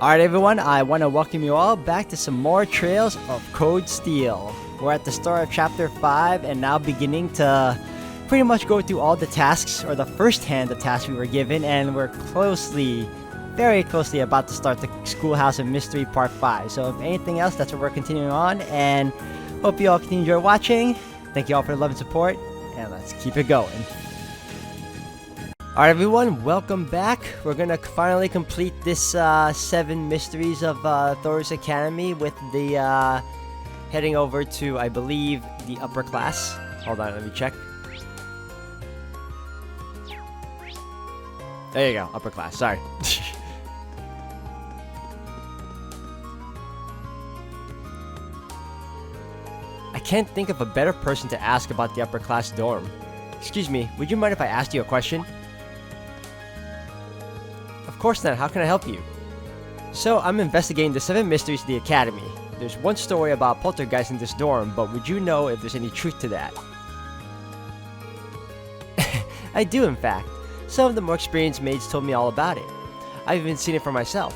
Alright everyone, I want to welcome you all back to some more Trails of Code Steel. We're at the start of Chapter 5 and now beginning to pretty much go through all the tasks, or the first hand of tasks we were given, and we're very closely about to start the Schoolhouse of Mystery Part 5. So if anything else, that's what we're continuing on, and hope you all continue to enjoy watching. Thank you all for the love and support, and let's keep it going. Alright everyone, welcome back. We're gonna finally complete this 7 mysteries of Thor's Academy with the heading over to, I believe, the upper class. Hold on, let me check. There you go, upper class, sorry. I can't think of a better person to ask about the upper class dorm. Excuse me, would you mind if I asked you a question? Of course not, how can I help you? So, I'm investigating the 7 mysteries of the Academy. There's one story about poltergeist in this dorm, but would you know if there's any truth to that? I do, in fact. Some of the more experienced maids told me all about it. I've even seen it for myself.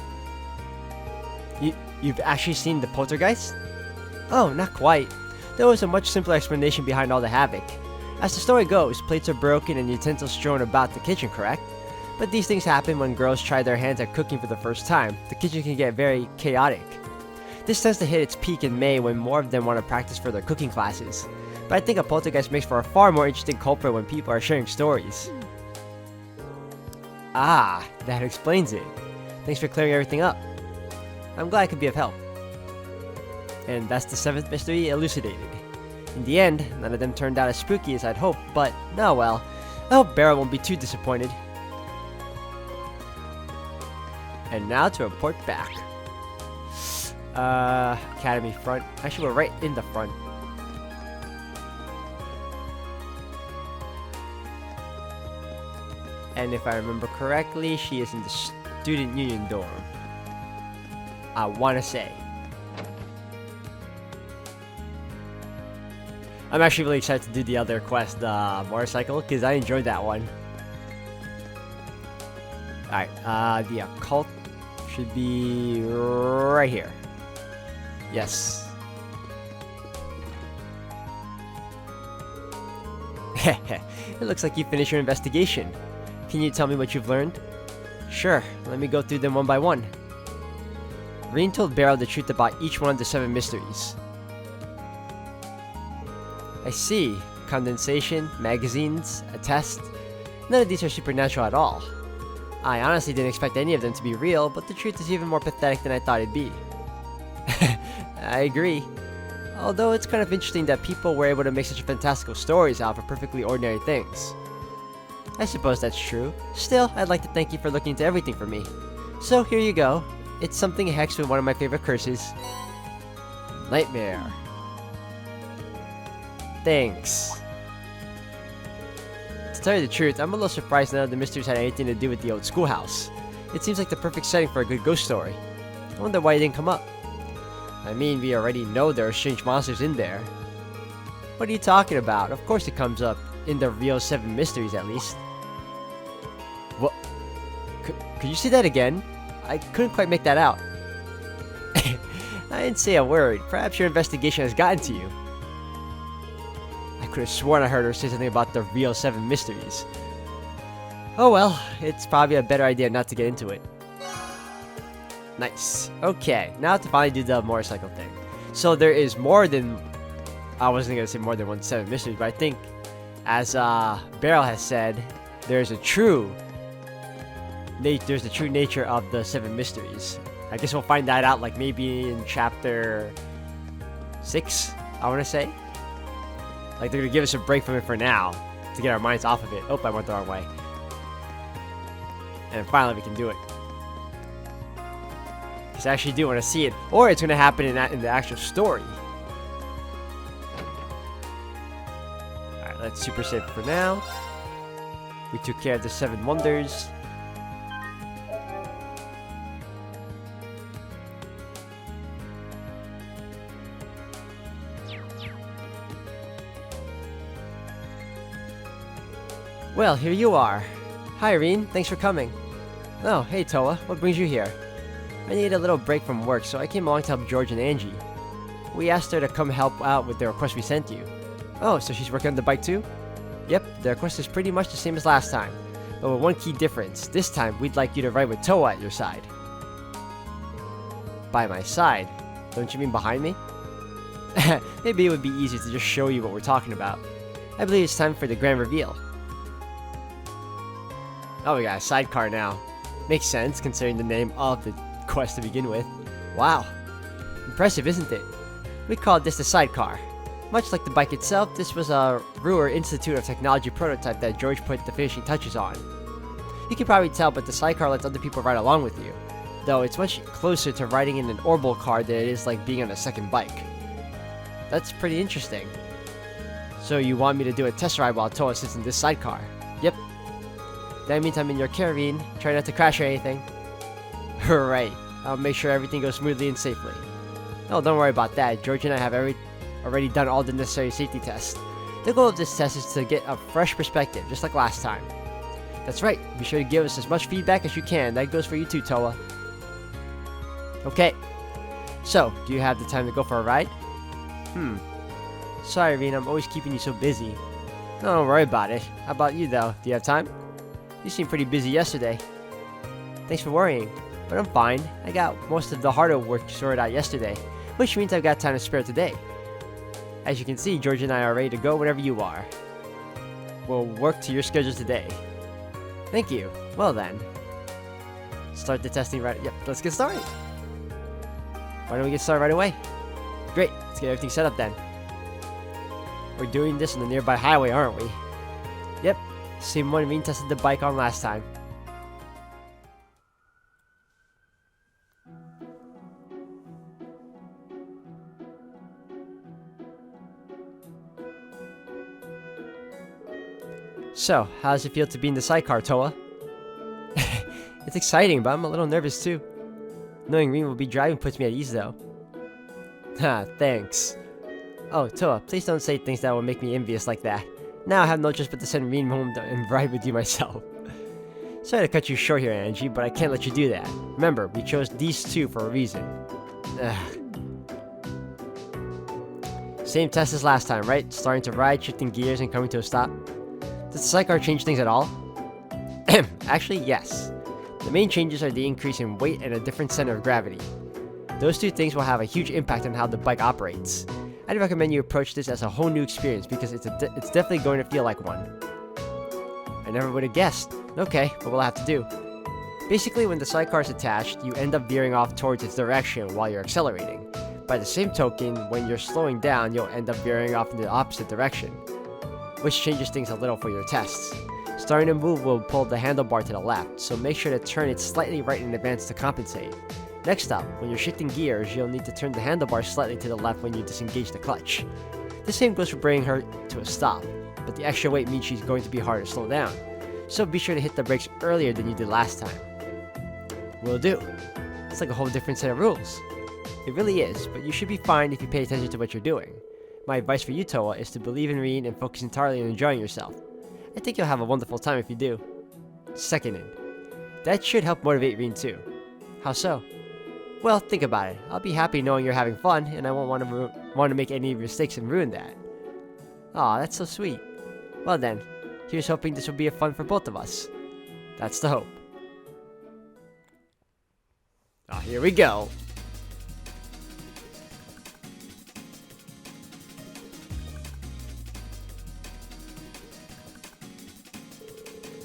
You've actually seen the poltergeist? Oh, not quite. There was a much simpler explanation behind all the havoc. As the story goes, plates are broken and utensils strewn about the kitchen, correct? But these things happen when girls try their hands at cooking for the first time. The kitchen can get very chaotic. This tends to hit its peak in May when more of them want to practice for their cooking classes. But I think a poltergeist makes for a far more interesting culprit when people are sharing stories. Ah, that explains it. Thanks for clearing everything up. I'm glad I could be of help. And that's the 7th mystery elucidated. In the end, none of them turned out as spooky as I'd hoped, but oh well. I hope Barrel won't be too disappointed. And now to report back. Academy front. Actually, we're right in the front. And if I remember correctly, she is in the student union dorm. I want to say. I'm actually really excited to do the other quest, motorcycle, because I enjoyed that one. Alright, the occult should be right here. Yes. It looks like you finished your investigation. Can you tell me what you've learned? Sure, let me go through them one by one. Reen told Beryl the truth about each one of the 7 mysteries. I see. Condensation, magazines, a test. None of these are supernatural at all. I honestly didn't expect any of them to be real, but the truth is even more pathetic than I thought it'd be. I agree. Although it's kind of interesting that people were able to make such fantastical stories out of perfectly ordinary things. I suppose that's true. Still, I'd like to thank you for looking into everything for me. So here you go. It's something hexed with one of my favorite curses. Nightmare. Thanks. To tell you the truth, I'm a little surprised none of the mysteries had anything to do with the old schoolhouse. It seems like the perfect setting for a good ghost story. I wonder why it didn't come up. I mean, we already know there are strange monsters in there. What are you talking about? Of course it comes up, in the real 7 mysteries at least. What? Could you say that again? I couldn't quite make that out. I didn't say a word. Perhaps your investigation has gotten to you. I could have sworn I heard her say something about the real 7 mysteries. Oh well, it's probably a better idea not to get into it. Nice. Okay, now to finally do the motorcycle thing. So there is more than... I wasn't going to say more than 1 7 mysteries, but I think, as Beryl has said, there's the true nature of the 7 mysteries. I guess we'll find that out, like, maybe in chapter 6, I want to say. Like, they're going to give us a break from it for now, to get our minds off of it. Oh, I went the wrong way. And finally we can do it. Because I actually do want to see it. Or it's going to happen in the actual story. Alright, let's super save for now. We took care of the 7 wonders. Well, here you are. Hi, Irene. Thanks for coming. Oh, hey, Toa. What brings you here? I needed a little break from work, so I came along to help George and Angie. We asked her to come help out with the request we sent you. Oh, so she's working on the bike too? Yep, the request is pretty much the same as last time, but with one key difference. This time, we'd like you to ride with Toa at your side. By my side? Don't you mean behind me? Maybe it would be easier to just show you what we're talking about. I believe it's time for the grand reveal. Oh, we got a sidecar now. Makes sense, considering the name of the quest to begin with. Wow. Impressive, isn't it? We called this the sidecar. Much like the bike itself, this was a Ruhr Institute of Technology prototype that George put the finishing touches on. You can probably tell, but the sidecar lets other people ride along with you. Though it's much closer to riding in an orbital car than it is like being on a second bike. That's pretty interesting. So you want me to do a test ride while Toa sits in this sidecar? Yep. That means I'm in your carabine. Try not to crash or anything. Right. I'll make sure everything goes smoothly and safely. Oh, don't worry about that. George and I have already done all the necessary safety tests. The goal of this test is to get a fresh perspective, just like last time. That's right. Be sure to give us as much feedback as you can. That goes for you too, Toa. Okay. So, do you have the time to go for a ride? Sorry, Rean, I'm always keeping you so busy. No, don't worry about it. How about you, though? Do you have time? You seemed pretty busy yesterday. Thanks for worrying, but I'm fine. I got most of the harder work sorted out yesterday, which means I've got time to spare today. As you can see, George and I are ready to go whenever you are. We'll work to your schedule today. Thank you. Well then. Start the testing right... Yep, let's get started. Why don't we get started right away? Great, let's get everything set up then. We're doing this on the nearby highway, aren't we? Yep, same one Rean tested the bike on last time. So, how does it feel to be in the sidecar, Toa? It's exciting, but I'm a little nervous too. Knowing Rean will be driving puts me at ease though. Ha, thanks. Oh, Toa, please don't say things that will make me envious like that. Now I have no choice but to send Rean home and ride with you myself. Sorry to cut you short here, Angie, but I can't let you do that. Remember, we chose these two for a reason. Same test as last time, right? Starting to ride, shifting gears, and coming to a stop. Does the sidecar change things at all? Actually, yes. The main changes are the increase in weight and a different center of gravity. Those two things will have a huge impact on how the bike operates. I'd recommend you approach this as a whole new experience because it's definitely going to feel like one. I never would have guessed. Okay, what will I have to do? Basically, when the sidecar is attached, you end up veering off towards its direction while you're accelerating. By the same token, when you're slowing down, you'll end up veering off in the opposite direction, which changes things a little for your tests. Starting to move will pull the handlebar to the left, so make sure to turn it slightly right in advance to compensate. Next up, when you're shifting gears, you'll need to turn the handlebar slightly to the left when you disengage the clutch. The same goes for bringing her to a stop, but the extra weight means she's going to be harder to slow down, so be sure to hit the brakes earlier than you did last time. Will do. It's like a whole different set of rules. It really is, but you should be fine if you pay attention to what you're doing. My advice for you, Toa, is to believe in Rean and focus entirely on enjoying yourself. I think you'll have a wonderful time if you do. Seconded. That should help motivate Rean too. How so? Well, think about it. I'll be happy knowing you're having fun, and I won't want to make any mistakes and ruin that. Aw, that's so sweet. Well then, here's hoping this will be a fun for both of us. That's the hope. Ah, here we go.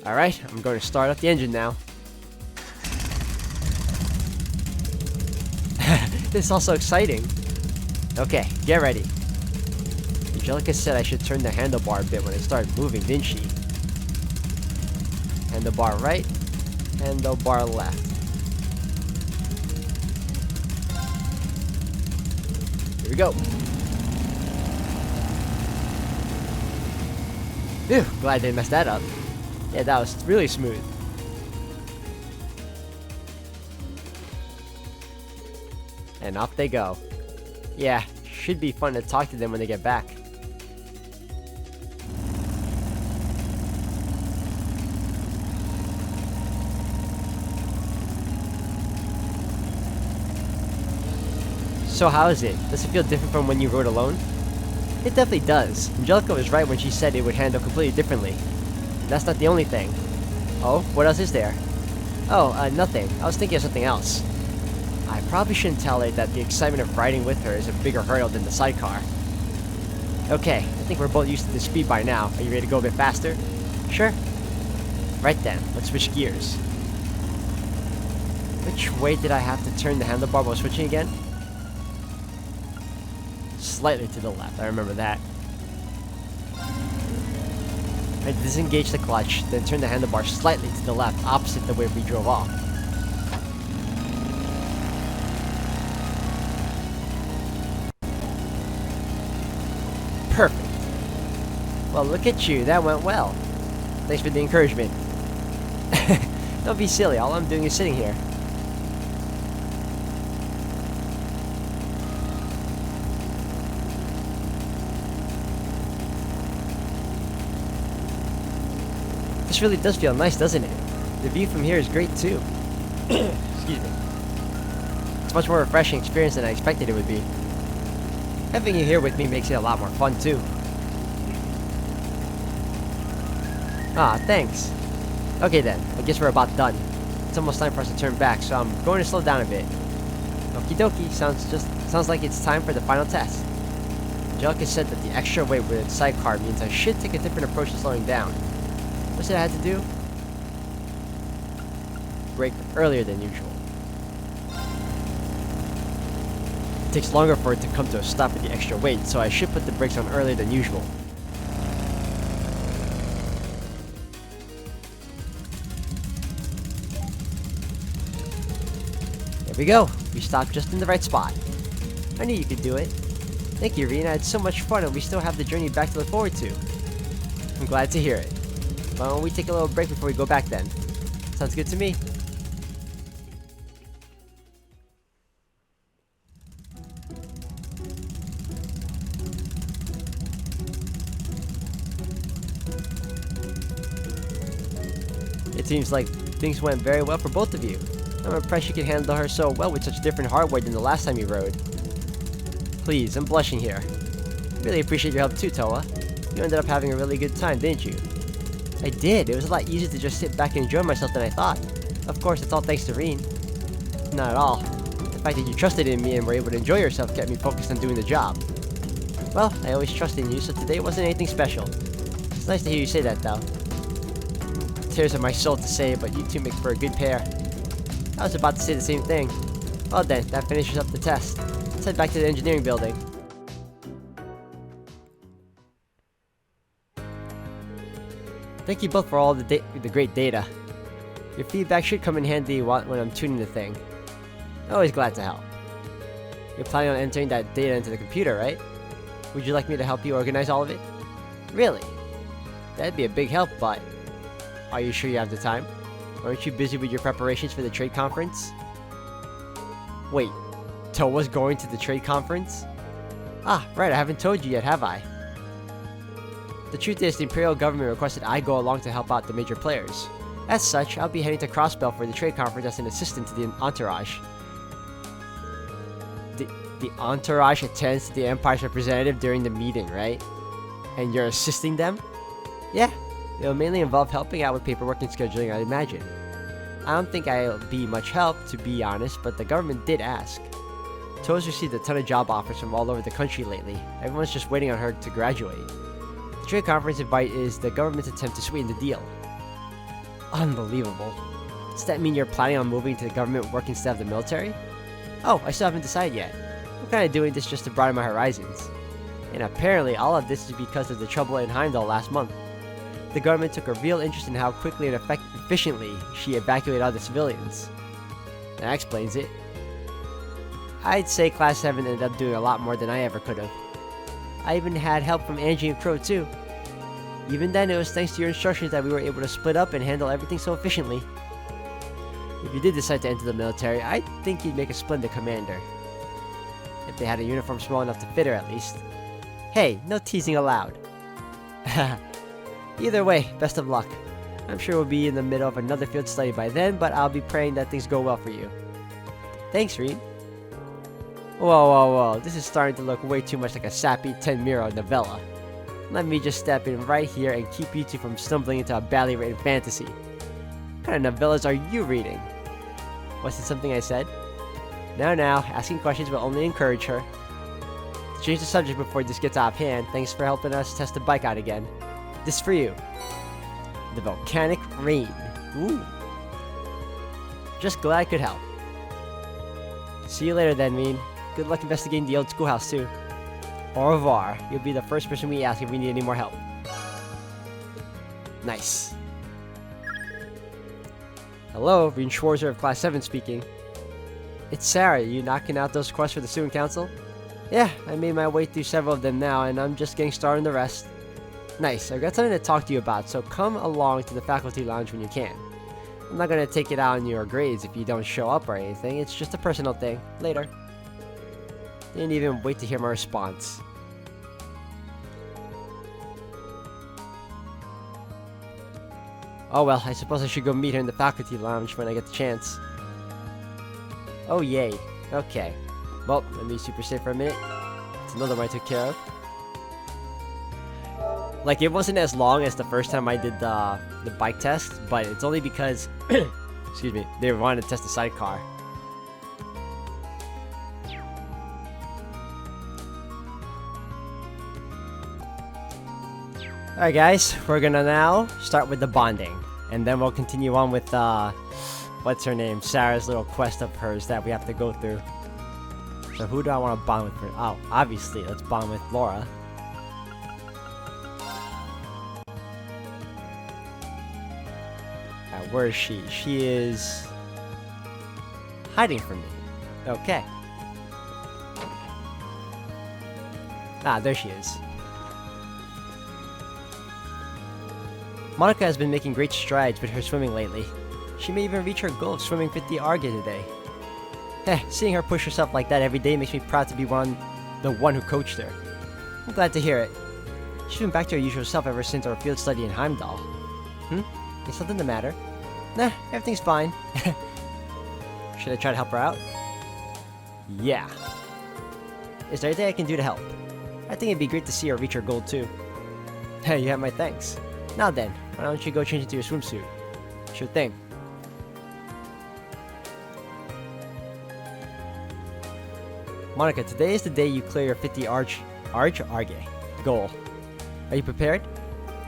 Alright, I'm going to start up the engine now. This is also exciting. Okay, get ready. Angelica said I should turn the handlebar a bit when I start moving, didn't she? Handlebar right, handlebar left. Here we go. Phew, glad I didn't mess that up. Yeah, that was really smooth. And off they go. Yeah, should be fun to talk to them when they get back. So how is it? Does it feel different from when you rode alone? It definitely does. Angelica was right when she said it would handle completely differently. And that's not the only thing. Oh, what else is there? Oh, nothing. I was thinking of something else. I probably shouldn't tell her that the excitement of riding with her is a bigger hurdle than the sidecar. Okay, I think we're both used to the speed by now. Are you ready to go a bit faster? Sure. Right then, let's switch gears. Which way did I have to turn the handlebar while switching again? Slightly to the left, I remember that. I disengage the clutch, then turn the handlebar slightly to the left, opposite the way we drove off. Perfect. Well, look at you, that went well. Thanks for the encouragement. Don't be silly, all I'm doing is sitting here. This really does feel nice, doesn't it? The view from here is great too. Excuse me. It's a much more refreshing experience than I expected it would be. Having you here with me makes it a lot more fun too. Ah, thanks. Okay then, I guess we're about done. It's almost time for us to turn back, so I'm going to slow down a bit. Okie dokie, sounds like it's time for the final test. Angelica said that the extra weight with the sidecar means I should take a different approach to slowing down. What did I have to do? Brake earlier than usual. It takes longer for it to come to a stop with the extra weight, so I should put the brakes on earlier than usual. There we go. We stopped just in the right spot. I knew you could do it. Thank you, Reen. I had so much fun and we still have the journey back to look forward to. I'm glad to hear it. Why don't we take a little break before we go back then? Sounds good to me. It seems like things went very well for both of you. I'm impressed you can handle her so well with such different hardware than the last time you rode. Please, I'm blushing here. Really appreciate your help too, Toa. You ended up having a really good time, didn't you? I did. It was a lot easier to just sit back and enjoy myself than I thought. Of course, it's all thanks to Reen. Not at all. The fact that you trusted in me and were able to enjoy yourself kept me focused on doing the job. Well, I always trusted in you, so today wasn't anything special. It's nice to hear you say that, though. Tears of my soul to say it, but you two make for a good pair. I was about to say the same thing. Well then, that finishes up the test. Let's head back to the engineering building. Thank you both for all the great data. Your feedback should come in handy when I'm tuning the thing. Always glad to help. You're planning on entering that data into the computer, right? Would you like me to help you organize all of it? Really? That'd be a big help, but... Are you sure you have the time? Aren't you busy with your preparations for the trade conference? Wait, Toa's going to the trade conference? Ah, right, I haven't told you yet, have I? The truth is, the Imperial government requested I go along to help out the major players. As such, I'll be heading to Crossbell for the trade conference as an assistant to the entourage. The entourage attends to the Empire's representative during the meeting, right? And you're assisting them? Yeah, it'll mainly involve helping out with paperwork and scheduling, I imagine. I don't think I'll be much help, to be honest, but the government did ask. Toa's received a ton of job offers from all over the country lately. Everyone's just waiting on her to graduate. The trade conference invite is the government's attempt to sweeten the deal. Unbelievable. Does that mean you're planning on moving to the government work instead of the military? Oh, I still haven't decided yet. I'm kinda doing this just to broaden my horizons. And apparently all of this is because of the trouble in Heimdall last month. The government took a real interest in how quickly and efficiently she evacuated all the civilians. That explains it. I'd say Class 7 ended up doing a lot more than I ever could have. I even had help from Angie and Crow too. Even then, it was thanks to your instructions that we were able to split up and handle everything so efficiently. If you did decide to enter the military, I think you'd make a splendid commander. If they had a uniform small enough to fit her at least. Hey, no teasing allowed. Either way, best of luck. I'm sure we'll be in the middle of another field study by then, but I'll be praying that things go well for you. Thanks, Reed. Whoa. This is starting to look way too much like a sappy Tenmuro novella. Let me just step in right here and keep you two from stumbling into a badly written fantasy. What kind of novellas are you reading? Was it something I said? Now, asking questions will only encourage her. To change the subject before this gets out of hand, thanks for helping us test the bike out again. This for you. The Volcanic Rain. Ooh. Just glad I could help. See you later then, Mean. Good luck investigating the old schoolhouse too. Au revoir. You'll be the first person we ask if we need any more help. Nice. Hello, Reen Schwarzer of Class 7 speaking. It's Sarah. You knocking out those quests for the student council? Yeah, I made my way through several of them now, and I'm just getting started on the rest. Nice. I've got something to talk to you about, so come along to the faculty lounge when you can. I'm not gonna take it out on your grades if you don't show up or anything. It's just a personal thing. Later. Didn't even wait to hear my response. Oh well, I suppose I should go meet her in the faculty lounge when I get the chance. Oh yay. Okay. Well, let me super save for a minute. It's another one I took care of. Like, it wasn't as long as the first time I did the bike test, but it's only because, excuse me, they wanted to test the sidecar. Alright guys, we're gonna now start with the bonding. And then we'll continue on with, what's her name? Sarah's little quest of hers that we have to go through. So who do I want to bond with? Oh, obviously, let's bond with Laura. Where is she? She is hiding from me. Okay. Ah, there she is. Monika has been making great strides with her swimming lately. She may even reach her goal of swimming 50 Arge today. Seeing her push herself like that every day makes me proud to be the one who coached her. I'm glad to hear it. She's been back to her usual self ever since our field study in Heimdall. Is something the matter? Nah, everything's fine. Should I try to help her out? Yeah. Is there anything I can do to help? I think it'd be great to see her reach her goal too. Hey, you have my thanks. Now then, why don't you go change into your swimsuit? Sure thing. Monika, today is the day you clear your 50 Arge goal. Are you prepared?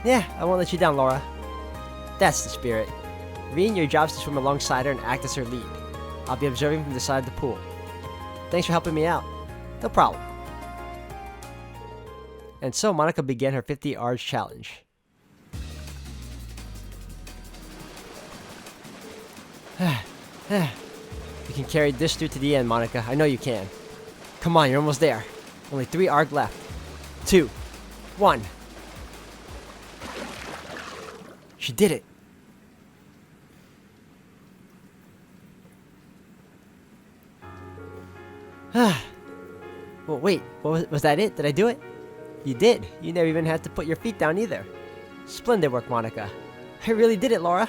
Yeah, I won't let you down, Laura. That's the spirit. Reen, your job is to swim alongside her and act as her lead. I'll be observing from the side of the pool. Thanks for helping me out. No problem. And so Monika began her 50 Arge challenge. You can carry this through to the end, Monika. I know you can. Come on, you're almost there. Only 3 Arg left. 2, 1. She did it. Well, wait. Was that it? Did I do it? You did. You never even had to put your feet down either. Splendid work, Monika. I really did it, Laura.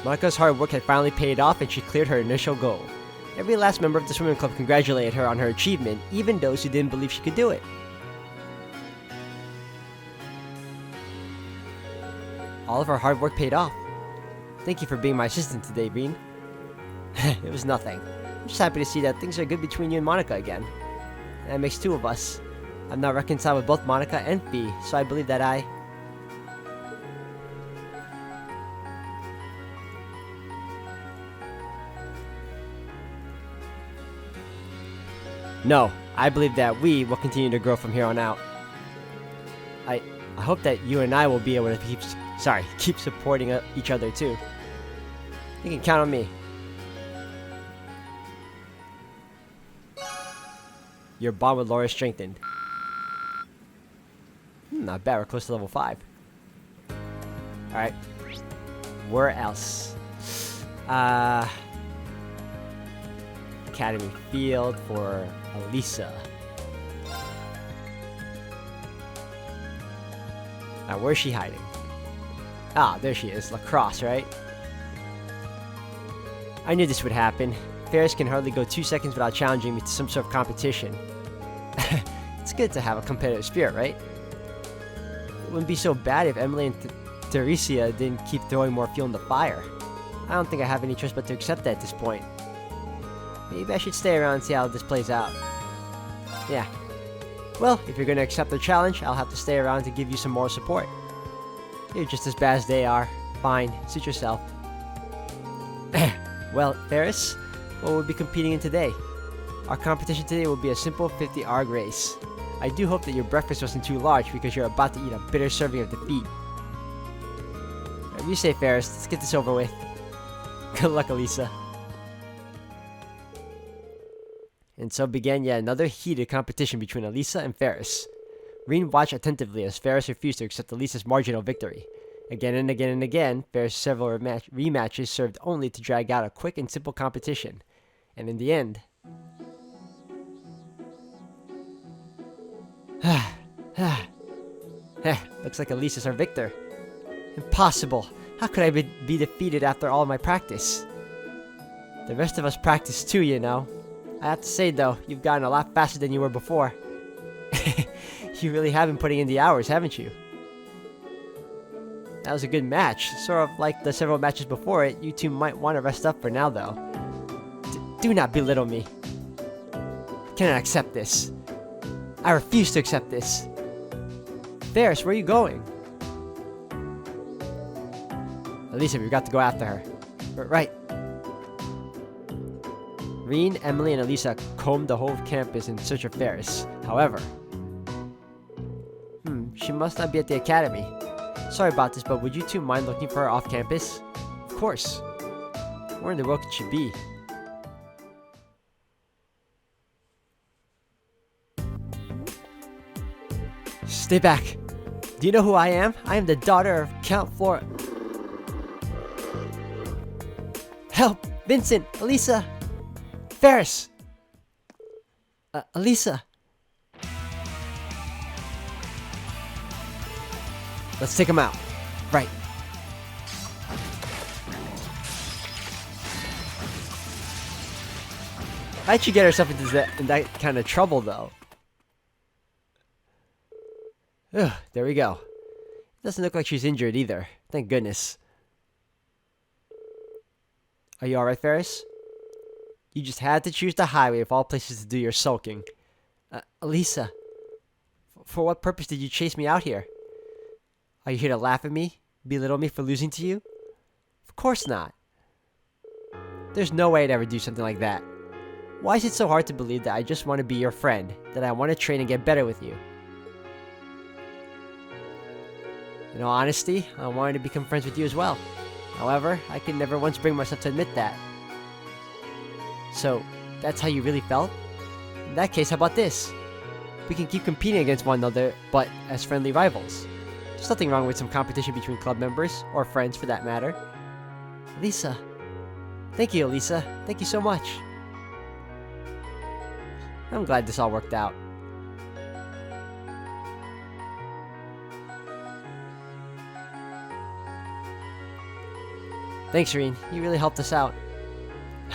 Monika's hard work had finally paid off and she cleared her initial goal. Every last member of the swimming club congratulated her on her achievement, even those who didn't believe she could do it. All of her hard work paid off. Thank you for being my assistant today, Reen. It was nothing. I'm just happy to see that things are good between you and Monika again. That makes 2 of us. I'm now reconciled with both Monika and Fee, so I believe that I... No, I believe that we will continue to grow from here on out. I hope that you and I will be able to keep supporting each other too. You can count on me. Your bond with Laura is strengthened. Not bad, we're close to level 5. Alright. Where else? Academy Field for Elisa. Now, where's she hiding? Ah, there she is. Lacrosse, right? I knew this would happen. Ferris can hardly go 2 seconds without challenging me to some sort of competition. It's good to have a competitive spirit, right? It wouldn't be so bad if Emily and Theresia didn't keep throwing more fuel in the fire. I don't think I have any choice but to accept that at this point. Maybe I should stay around and see how this plays out. Yeah. Well, if you're gonna accept the challenge, I'll have to stay around to give you some moral support. You're just as bad as they are. Fine, suit yourself. Well, Ferris, what will we be competing in today? Our competition today will be a simple 50 arg race. I do hope that your breakfast wasn't too large because you're about to eat a bitter serving of defeat. Whatever you say, Ferris, let's get this over with. Good luck, Elisa. And so began yet another heated competition between Elisa and Ferris. Reen watched attentively as Ferris refused to accept Elisa's marginal victory. Again and again and again, Ferris' several rematches served only to drag out a quick and simple competition. And in the end... looks like Elisa's our victor. Impossible! How could I be defeated after all my practice? The rest of us practiced too, you know. I have to say though, you've gotten a lot faster than you were before. You really have been putting in the hours, haven't you? That was a good match. Sort of like the several matches before it. You two might want to rest up for now though. Do not belittle me. I cannot accept this. I refuse to accept this. Ferris, where are you going? Elisa, we've got to go after her. Right. Reen, Emily, and Elisa combed the whole campus in search of Ferris. However... she must not be at the academy. Sorry about this, but would you two mind looking for her off campus? Of course. Where in the world could she be? Stay back. Do you know who I am? I am the daughter of Count Flora. Help! Vincent! Elisa! Ferris! Elisa! Let's take him out. Right. How'd she get herself into that kind of trouble, though? Ugh, there we go. Doesn't look like she's injured either. Thank goodness. Are you alright, Ferris? You just had to choose the highway of all places to do your sulking. Elisa, for what purpose did you chase me out here? Are you here to laugh at me? Belittle me for losing to you? Of course not. There's no way I'd ever do something like that. Why is it so hard to believe that I just want to be your friend, that I want to train and get better with you? In all honesty, I wanted to become friends with you as well. However, I could never once bring myself to admit that. So, that's how you really felt? In that case, how about this? We can keep competing against one another, but as friendly rivals. There's nothing wrong with some competition between club members, or friends for that matter. Lisa. Thank you, Elisa. Thank you so much. I'm glad this all worked out. Thanks, Reen. You really helped us out.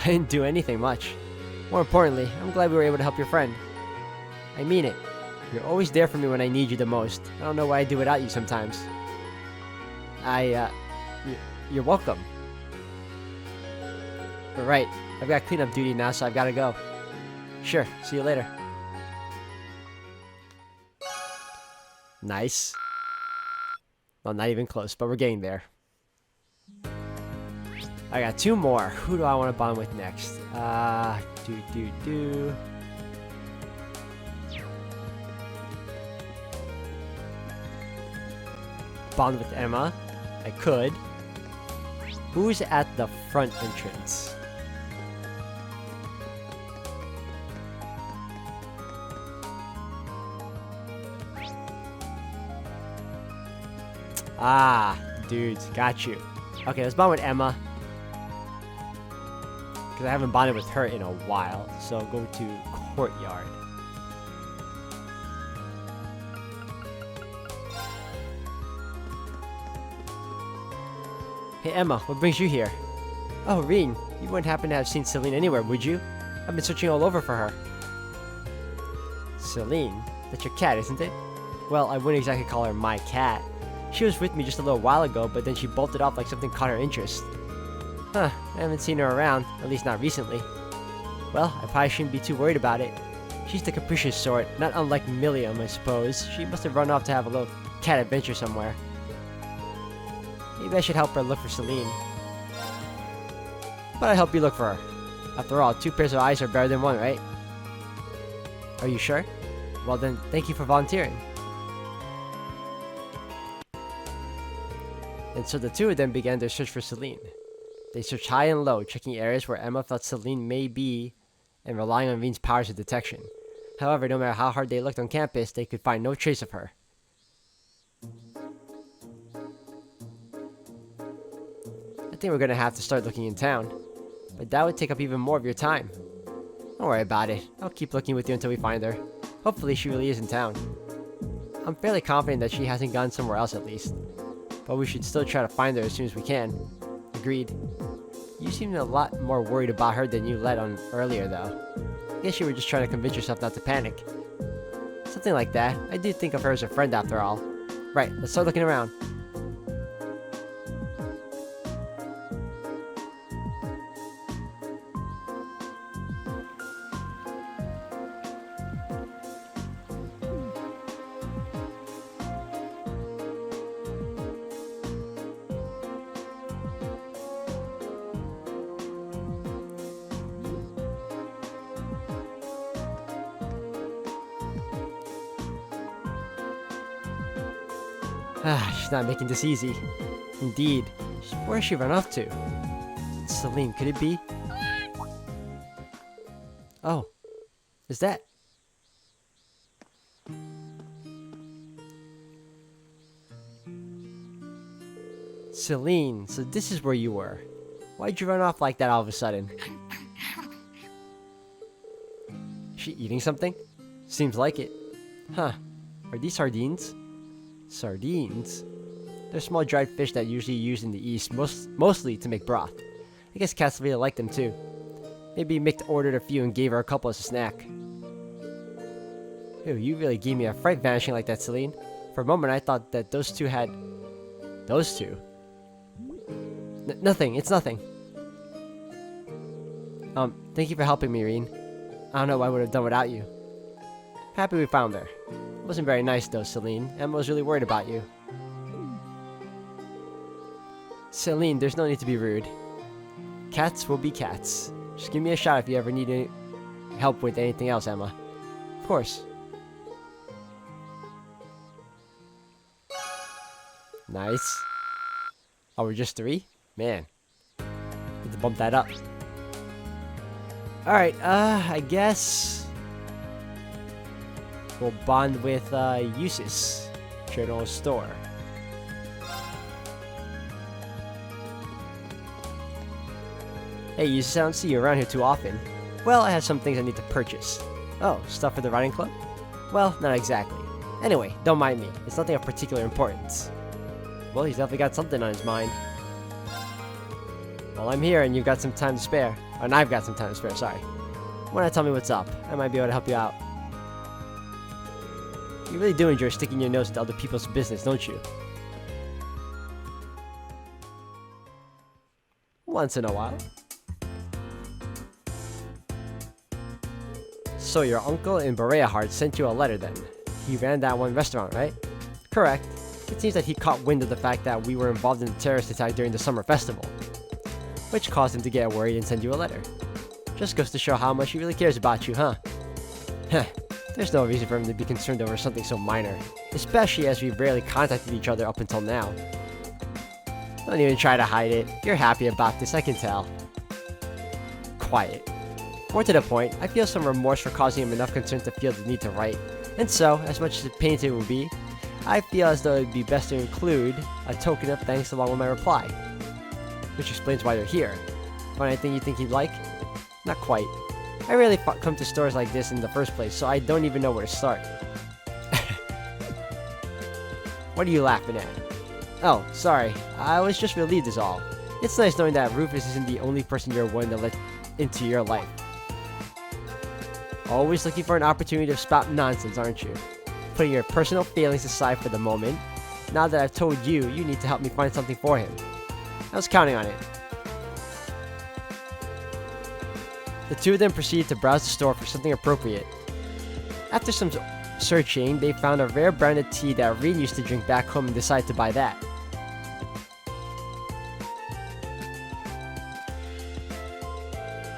I didn't do anything much. More importantly, I'm glad we were able to help your friend. I mean it. You're always there for me when I need you the most. I don't know why I do without you sometimes. You're welcome. But right, I've got cleanup duty now, so I've got to go. Sure, see you later. Nice. Well, not even close, but we're getting there. I got two more. Who do I want to bond with next? Bond with Emma. I could. Who's at the front entrance? Ah, dudes, got you. Okay, let's bond with Emma. Because I haven't bonded with her in a while. So I'll go to Courtyard. Hey Emma, what brings you here? Oh, Reen, you wouldn't happen to have seen Celine anywhere, would you? I've been searching all over for her. Celine? That's your cat, isn't it? Well, I wouldn't exactly call her my cat. She was with me just a little while ago, but then she bolted off like something caught her interest. Huh, I haven't seen her around, at least not recently. Well, I probably shouldn't be too worried about it. She's the capricious sort, not unlike Milliam, I suppose. She must have run off to have a little cat adventure somewhere. Maybe I should help her look for Celine. But I help you look for her. After all, 2 pairs of eyes are better than 1, right? Are you sure? Well then, thank you for volunteering. And so the 2 of them began their search for Celine. They searched high and low, checking areas where Emma thought Celine may be, and relying on Reen's powers of detection. However, no matter how hard they looked on campus, they could find no trace of her. I think we're gonna have to start looking in town. But that would take up even more of your time. Don't worry about it. I'll keep looking with you until we find her. Hopefully she really is in town. I'm fairly confident that she hasn't gone somewhere else at least. But we should still try to find her as soon as we can. Agreed. You seemed a lot more worried about her than you let on earlier though. I guess you were just trying to convince yourself not to panic. Something like that. I do think of her as a friend after all. Right, let's start looking around. She's not making this easy. Indeed. Where has she run off to? Celine, could it be? Oh. Is that? Celine, so this is where you were. Why'd you run off like that all of a sudden? She eating something? Seems like it. Huh. Are these sardines? Sardines? They're small dried fish that usually used in the East, mostly to make broth. I guess cats really like them too. Maybe Mick ordered a few and gave her a couple as a snack. Ew, you really gave me a fright vanishing like that, Celine. For a moment I thought that those two had... Those two? Nothing, it's nothing. Thank you for helping me, Reen. I don't know what I would have done without you. Happy we found her. Wasn't very nice though, Celine. Emma was really worried about you. Celine, there's no need to be rude. Cats will be cats. Just give me a shout if you ever need any help with anything else, Emma. Of course. Nice. Oh, we're just 3? Man. Need to bump that up. Alright, I guess... we'll bond with, Eustace. General store. Hey, Eustace, I don't see you around here too often. Well, I have some things I need to purchase. Oh, stuff for the riding club? Well, not exactly. Anyway, don't mind me. It's nothing of particular importance. Well, he's definitely got something on his mind. Well, I'm here and you've got some time to spare. And I've got some time to spare, sorry. Why not tell me what's up? I might be able to help you out. You really do enjoy sticking your nose into other people's business, don't you? Once in a while. So your uncle in Berea Heart sent you a letter then. He ran that one restaurant, right? Correct. It seems that he caught wind of the fact that we were involved in the terrorist attack during the summer festival, which caused him to get worried and send you a letter. Just goes to show how much he really cares about you, huh? Heh. There's no reason for him to be concerned over something so minor, especially as we've rarely contacted each other up until now. Don't even try to hide it. You're happy about this, I can tell. Quiet. More to the point, I feel some remorse for causing him enough concern to feel the need to write, and so, as much as a pain it would be, I feel as though it would be best to include a token of thanks along with my reply. Which explains why you're here. Find anything you think he'd like? Not quite. I rarely come to stores like this in the first place, so I don't even know where to start. What are you laughing at? Oh, sorry. I was just relieved is all. It's nice knowing that Rufus isn't the only person you're willing to let into your life. Always looking for an opportunity to spout nonsense, aren't you? Putting your personal feelings aside for the moment. Now that I've told you, you need to help me find something for him. I was counting on it. The two of them proceeded to browse the store for something appropriate. After some searching, they found a rare branded tea that Reen used to drink back home and decided to buy that.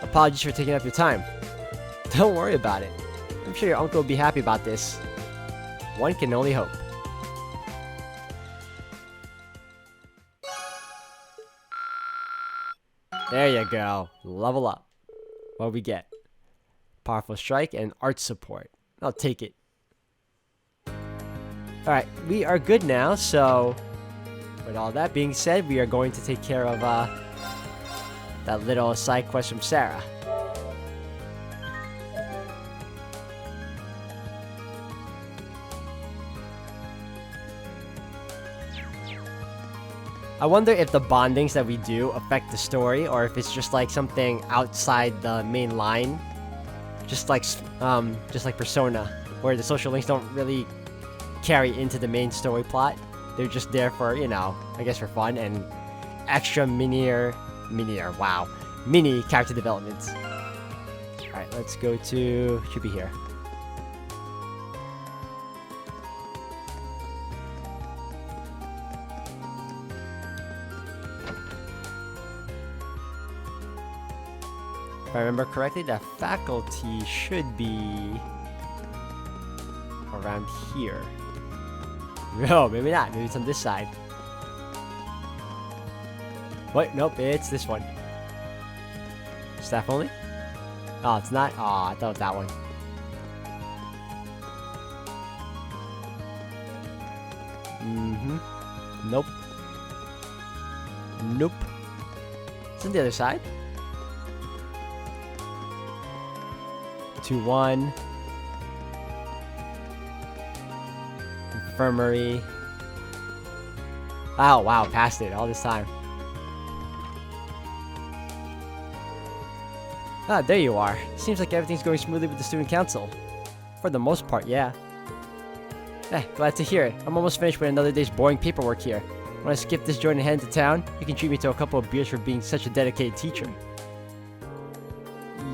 Apologies for taking up your time. Don't worry about it. I'm sure your uncle will be happy about this. One can only hope. There you go. Level up. What do we get? Powerful strike and art support. I'll take it. Alright, we are good now, so with all that being said, we are going to take care of that little side quest from Sarah. I wonder if the bondings that we do affect the story, or if it's just like something outside the main line, just like Persona, where the social links don't really carry into the main story plot. They're just there for, you know, I guess for fun and extra mini character developments. Alright, let's go to, should be here. If I remember correctly, the faculty should be around here. No, maybe not. Maybe it's on this side. Wait, nope, it's this one. Staff only? Oh, it's not? Oh, I thought it was that one. Nope. Nope. It's on the other side. 2-1. Infirmary. Oh, wow, passed it all this time. Ah, there you are. Seems like everything's going smoothly with the student council. For the most part, yeah. Glad to hear it. I'm almost finished with another day's boring paperwork here. When I skip this joint and head into town, you can treat me to a couple of beers for being such a dedicated teacher.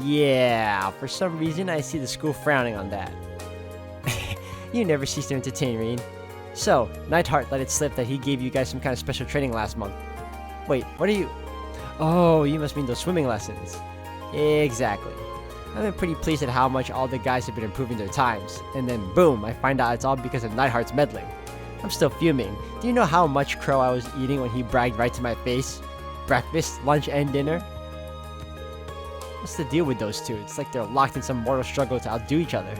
Yeah, for some reason I see the school frowning on that. You never cease to entertain, Reen. So, Nightheart let it slip that he gave you guys some kind of special training last month. Wait, what are you... Oh, you must mean those swimming lessons. Exactly. I've been pretty pleased at how much all the guys have been improving their times. And then boom, I find out it's all because of Nightheart's meddling. I'm still fuming. Do you know how much crow I was eating when he bragged right to my face? Breakfast, lunch, and dinner? What's the deal with those two? It's like they're locked in some mortal struggle to outdo each other.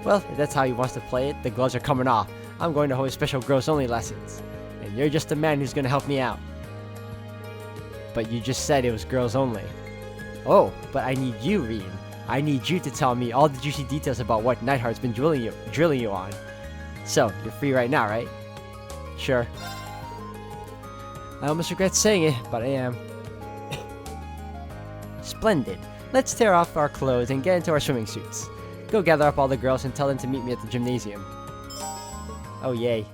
Well, if that's how he wants to play it, the gloves are coming off. I'm going to hold special girls-only lessons. And you're just the man who's going to help me out. But you just said it was girls only. Oh, but I need you, Reen. I need you to tell me all the juicy details about what Nightheart's been drilling you on. So, you're free right now, right? Sure. I almost regret saying it, but I am. Splendid. Let's tear off our clothes and get into our swimming suits. Go gather up all the girls and tell them to meet me at the gymnasium. Oh, yay.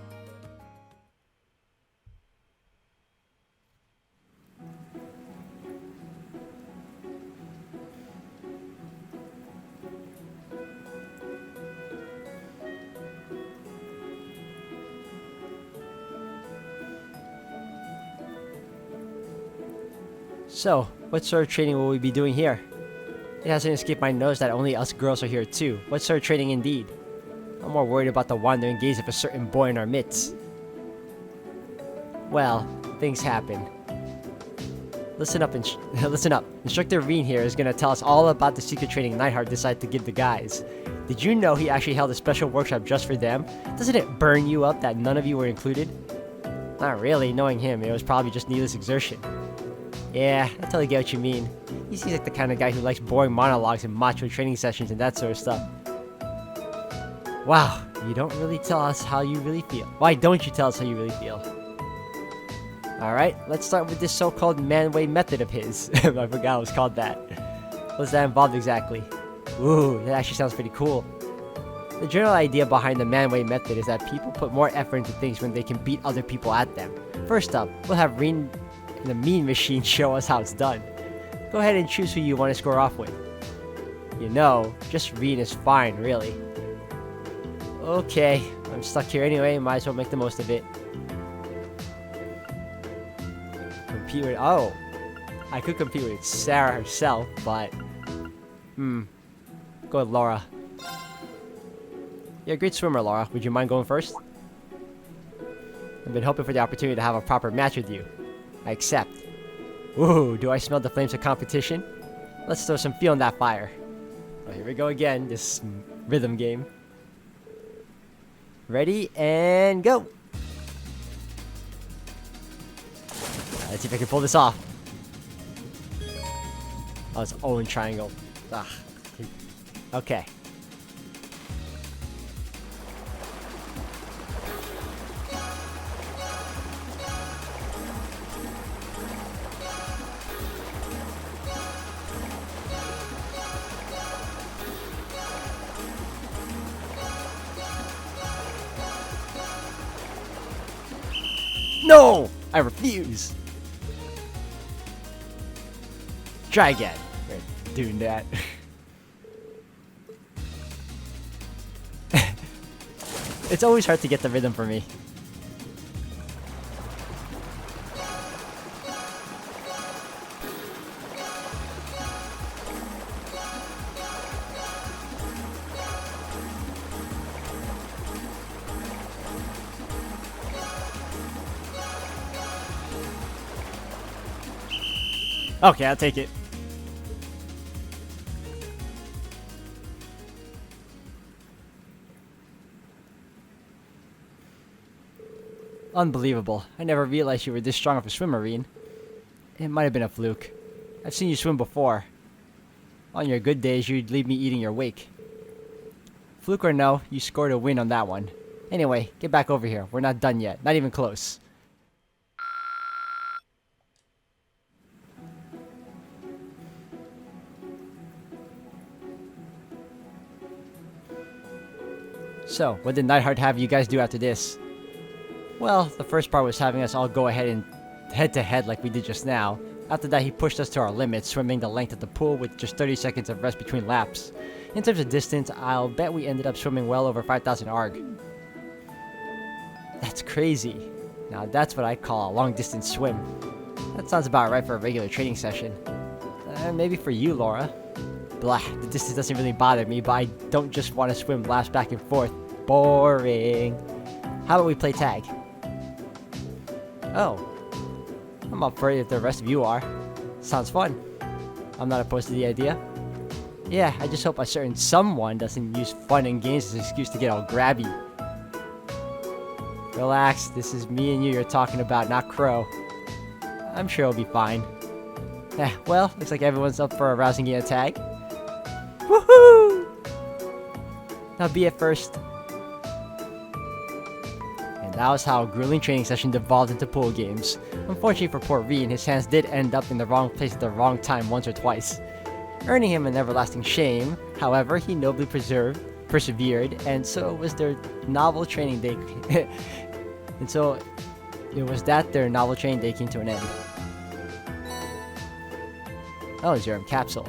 So, what sort of training will we be doing here? It hasn't escaped my nose that only us girls are here too. What sort of training indeed? I'm more worried about the wandering gaze of a certain boy in our midst. Well, things happen. Listen up, listen up. Instructor Reen here is gonna tell us all about the secret training Nightheart decided to give the guys. Did you know he actually held a special workshop just for them? Doesn't it burn you up that none of you were included? Not really, knowing him, it was probably just needless exertion. Yeah, I totally get what you mean. He seems like the kind of guy who likes boring monologues and macho training sessions and that sort of stuff. Wow, you don't really tell us how you really feel. Why don't you tell us how you really feel? Alright, let's start with this so-called man-way method of his. I forgot it was called that. What's that involved exactly? Ooh, that actually sounds pretty cool. The general idea behind the man-way method is that people put more effort into things when they can beat other people at them. First up, we'll have Reen the Mean Machine show us how it's done. Go ahead and choose who you want to score off with. You know, just Reen is fine, really. Okay, I'm stuck here anyway, might as well make the most of it. Compete with... oh! I could compete with Sarah herself, but... go with Laura. You're a great swimmer, Laura. Would you mind going first? I've been hoping for the opportunity to have a proper match with you. I accept. Ooh, do I smell the flames of competition? Let's throw some fuel in that fire. Oh, here we go again, this rhythm game. Ready, and go! Let's see if I can pull this off. Oh, it's Owen triangle. Ah. Okay. No! I refuse! Try again. We're doing that. It's always hard to get the rhythm for me. Okay, I'll take it. Unbelievable. I never realized you were this strong of a swimmer, Reen. It might have been a fluke. I've seen you swim before. On your good days, you'd leave me eating your wake. Fluke or no, you scored a win on that one. Anyway, get back over here. We're not done yet. Not even close. So, what did Nightheart have you guys do after this? Well, the first part was having us all go ahead and head-to-head like we did just now. After that, he pushed us to our limit, swimming the length of the pool with just 30 seconds of rest between laps. In terms of distance, I'll bet we ended up swimming well over 5,000 arg. That's crazy. Now that's what I call a long-distance swim. That sounds about right for a regular training session. Maybe for you, Laura. Blah, the distance doesn't really bother me, but I don't just want to swim laps back and forth. Boring. How about we play tag? Oh. I'm up for it if the rest of you are. Sounds fun. I'm not opposed to the idea. Yeah, I just hope a certain someone doesn't use fun and games as an excuse to get all grabby. Relax, this is me and you you're talking about, not Crow. I'm sure it'll be fine. Well, looks like everyone's up for a rousing game of tag. Woohoo! Now be it first. And that was how a grueling training session devolved into pool games. Unfortunately for poor Reen, his hands did end up in the wrong place at the wrong time once or twice, earning him an everlasting shame. However, he nobly persevered, and so it was their novel training day. And so it was that their novel training day came to an end. Oh, Zerum capsule.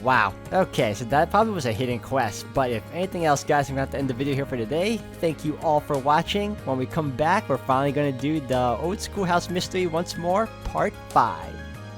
Wow. Okay, so that probably was a hidden quest, but if anything else, guys, I'm going to have to end the video here for today. Thank you all for watching. When we come back, we're finally going to do the Old Schoolhouse Mystery once more, Part 5.